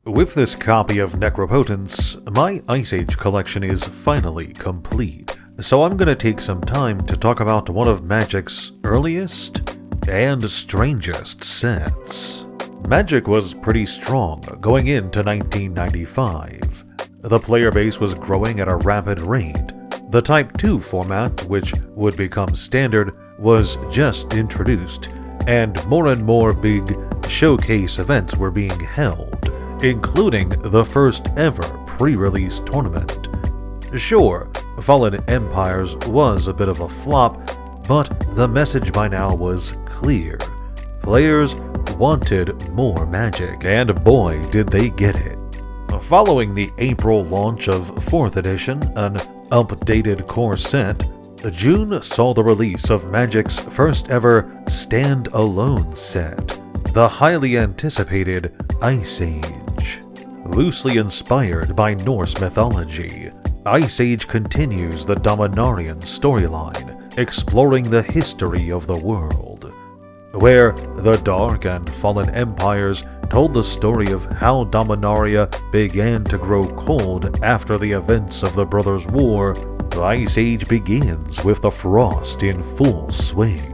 With this copy of Necropotence, my Ice Age collection is finally complete, so I'm gonna take some time to talk about one of Magic's earliest and strangest sets. Magic was pretty strong going into 1995. The player base was growing at a rapid rate. The Type 2 format, which would become standard, was just introduced, and more big showcase events were being held, including the first ever pre-release tournament. Sure, Fallen Empires was a bit of a flop, but the message by now was clear. Players wanted more Magic, and boy did they get it. Following the April launch of 4th edition, an updated core set, June saw the release of Magic's first ever standalone set, the highly anticipated Ice Age. Loosely inspired by Norse mythology, Ice Age continues the Dominarian storyline, exploring the history of the world, where the Dark and Fallen Empires told the story of how Dominaria began to grow cold after the events of the Brothers' War. The Ice Age begins with the frost in full swing.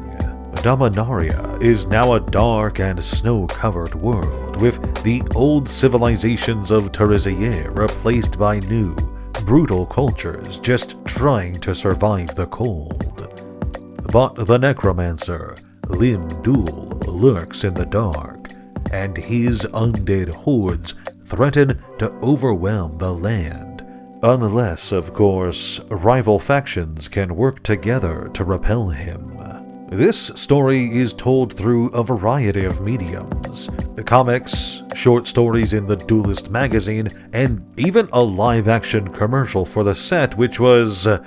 Dominaria is now a dark and snow-covered world, with the old civilizations of Terisier replaced by new, brutal cultures just trying to survive the cold. But the necromancer, Lim Dul, lurks in the dark, and his undead hordes threaten to overwhelm the land, unless, of course, rival factions can work together to repel him. This story is told through a variety of mediums: comics, short stories in the Duelist magazine, and even a live-action commercial for the set, which was is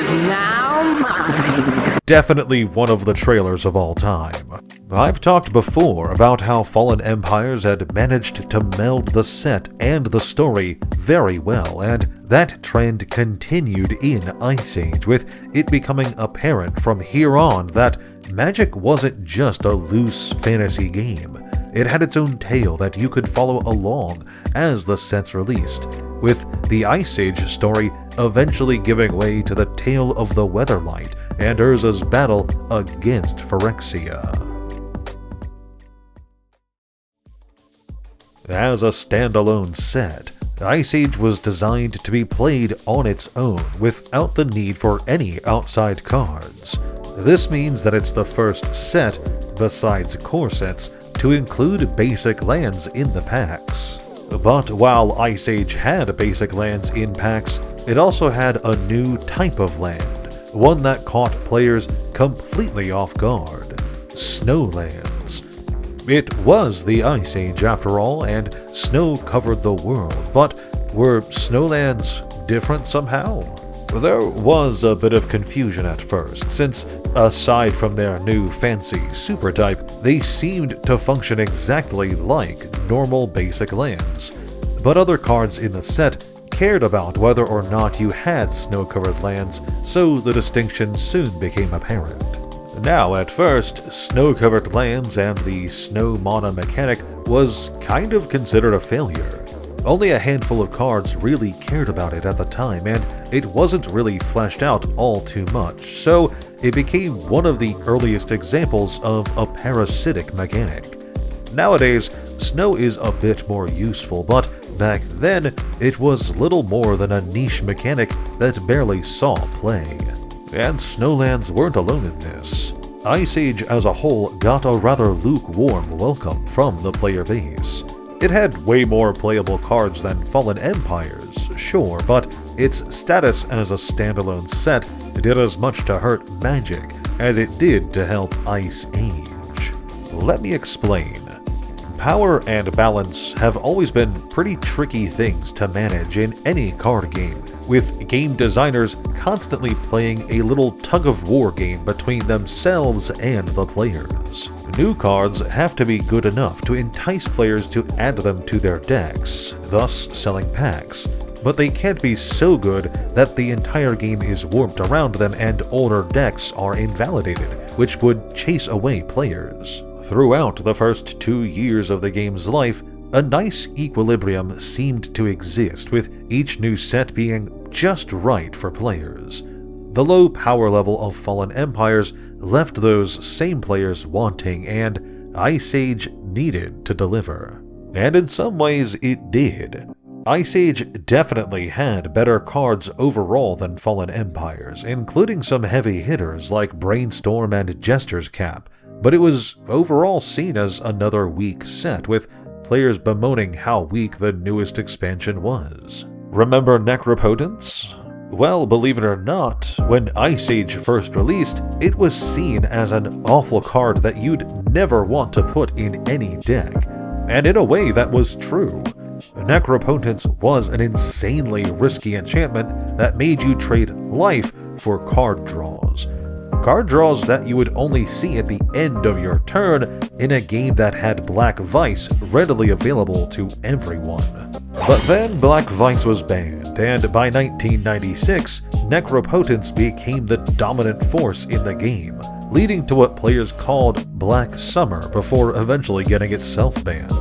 now mine. Definitely one of the trailers of all time. I've talked before about how Fallen Empires had managed to meld the set and the story very well, and that trend continued in Ice Age, with it becoming apparent from here on that Magic wasn't just a loose fantasy game. It had its own tale that you could follow along as the sets released, with the Ice Age story eventually giving way to the tale of the Weatherlight and Urza's battle against Phyrexia. As a standalone set, Ice Age was designed to be played on its own without the need for any outside cards. This means that it's the first set, besides core sets, to include basic lands in the packs. But while Ice Age had basic lands in packs, it also had a new type of land, one that caught players completely off guard: Snowlands. It was the Ice Age after all, and snow covered the world, but were Snowlands different somehow? There was a bit of confusion at first, since aside from their new fancy super type, they seemed to function exactly like normal basic lands. But other cards in the set cared about whether or not you had snow-covered lands, so the distinction soon became apparent. Now, at first, snow-covered lands and the snow mana mechanic was kind of considered a failure. Only a handful of cards really cared about it at the time, and it wasn't really fleshed out all too much, so it became one of the earliest examples of a parasitic mechanic. Nowadays, snow is a bit more useful, but back then, it was little more than a niche mechanic that barely saw play. And Snowlands weren't alone in this. Ice Age as a whole got a rather lukewarm welcome from the player base. It had way more playable cards than Fallen Empires, sure, but its status as a standalone set did as much to hurt Magic as it did to help Ice Age. Let me explain. Power and balance have always been pretty tricky things to manage in any card game, with game designers constantly playing a little tug-of-war game between themselves and the players. New cards have to be good enough to entice players to add them to their decks, thus selling packs, but they can't be so good that the entire game is warped around them and older decks are invalidated, which would chase away players. Throughout the first 2 years of the game's life, a nice equilibrium seemed to exist, with each new set being just right for players. The low power level of Fallen Empires left those same players wanting, and Ice Age needed to deliver. And in some ways it did. Ice Age definitely had better cards overall than Fallen Empires, including some heavy hitters like Brainstorm and Jester's Cap, but it was overall seen as another weak set, with players bemoaning how weak the newest expansion was. Remember Necropotence? Well, believe it or not, when Ice Age first released, it was seen as an awful card that you'd never want to put in any deck. And in a way, that was true. Necropotence was an insanely risky enchantment that made you trade life for card draws. Card draws that you would only see at the end of your turn in a game that had Black Vice readily available to everyone. But then Black Vice was banned, and by 1996, Necropotence became the dominant force in the game, leading to what players called Black Summer before eventually getting itself banned.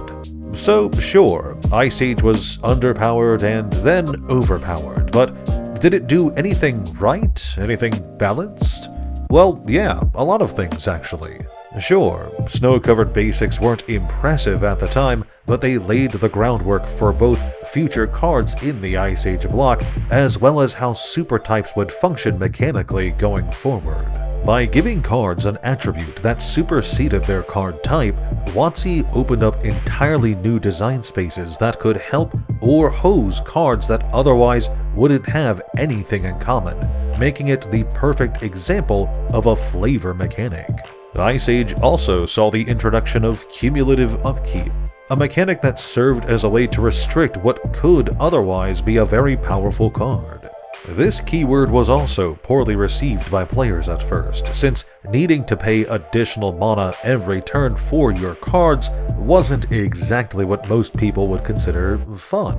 So sure, Ice Age was underpowered and then overpowered, but did it do anything right? Anything balanced? Well, yeah, a lot of things actually. Sure, snow-covered basics weren't impressive at the time, but they laid the groundwork for both future cards in the Ice Age block, as well as how super types would function mechanically going forward. By giving cards an attribute that superseded their card type, WotC opened up entirely new design spaces that could help or hose cards that otherwise wouldn't have anything in common, making it the perfect example of a flavor mechanic. Ice Age also saw the introduction of cumulative upkeep, a mechanic that served as a way to restrict what could otherwise be a very powerful card. This keyword was also poorly received by players at first, since needing to pay additional mana every turn for your cards wasn't exactly what most people would consider fun.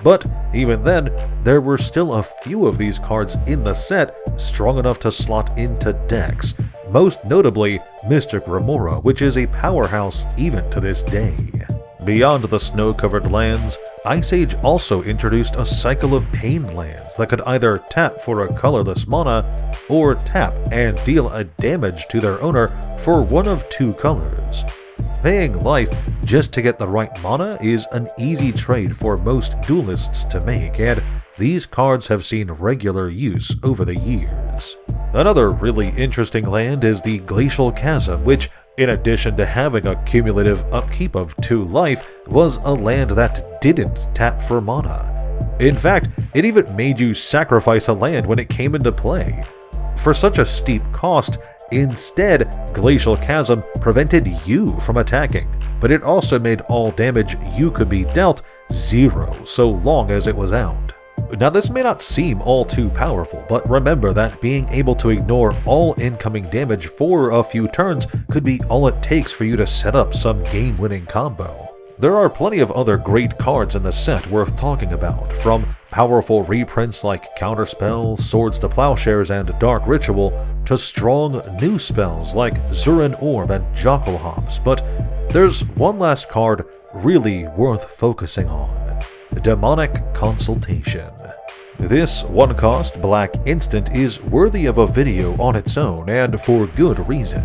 But even then, there were still a few of these cards in the set strong enough to slot into decks, most notably Mystic Remora, which is a powerhouse even to this day. Beyond the snow-covered lands, Ice Age also introduced a cycle of pain lands that could either tap for a colorless mana, or tap and deal a damage to their owner for one of 2 colors. Paying life just to get the right mana is an easy trade for most duelists to make, and these cards have seen regular use over the years. Another really interesting land is the Glacial Chasm, which, in addition to having a cumulative upkeep of 2 life, was a land that didn't tap for mana. In fact, it even made you sacrifice a land when it came into play. For such a steep cost, instead, Glacial Chasm prevented you from attacking, but it also made all damage you could be dealt 0 so long as it was out. Now this may not seem all too powerful, but remember that being able to ignore all incoming damage for a few turns could be all it takes for you to set up some game-winning combo. There are plenty of other great cards in the set worth talking about, from powerful reprints like Counterspell, Swords to Plowshares, and Dark Ritual, to strong new spells like Zurin Orb and Jockle Hops, but there's one last card really worth focusing on: Demonic Consultation. This one-cost black instant is worthy of a video on its own, and for good reason.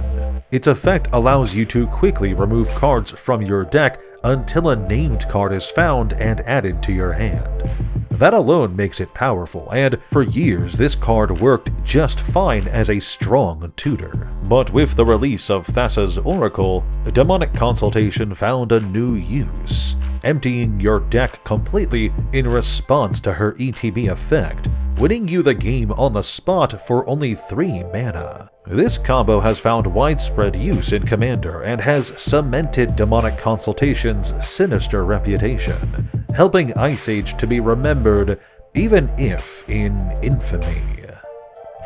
Its effect allows you to quickly remove cards from your deck until a named card is found and added to your hand. That alone makes it powerful, and for years this card worked just fine as a strong tutor. But with the release of Thassa's Oracle, Demonic Consultation found a new use, emptying your deck completely in response to her ETB effect, winning you the game on the spot for only 3 mana. This combo has found widespread use in Commander and has cemented Demonic Consultation's sinister reputation, helping Ice Age to be remembered even if in infamy.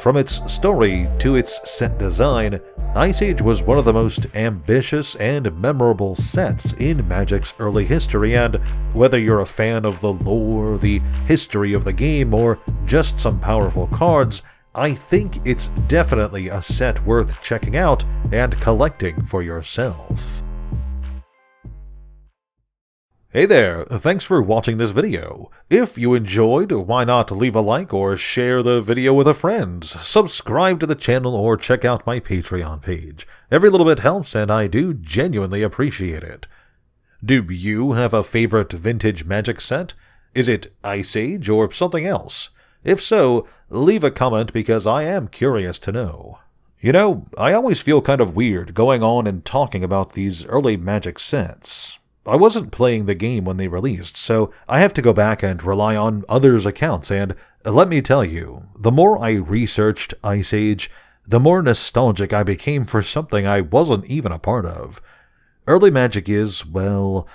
From its story to its set design, Ice Age was one of the most ambitious and memorable sets in Magic's early history, and whether you're a fan of the lore, the history of the game, or just some powerful cards, I think it's definitely a set worth checking out and collecting for yourself. Hey there, thanks for watching this video. If you enjoyed, why not leave a like or share the video with a friend, subscribe to the channel, or check out my Patreon page. Every little bit helps and I do genuinely appreciate it. Do you have a favorite vintage Magic set? Is it Ice Age or something else? If so, leave a comment because I am curious to know. You know, I always feel kind of weird going on and talking about these early Magic sets. I wasn't playing the game when they released, so I have to go back and rely on others' accounts, and let me tell you, the more I researched Ice Age, the more nostalgic I became for something I wasn't even a part of. Early Magic is, well,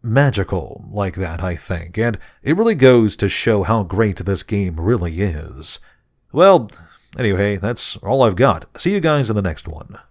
magical like that, I think, and it really goes to show how great this game really is. Well, anyway, that's all I've got. See you guys in the next one.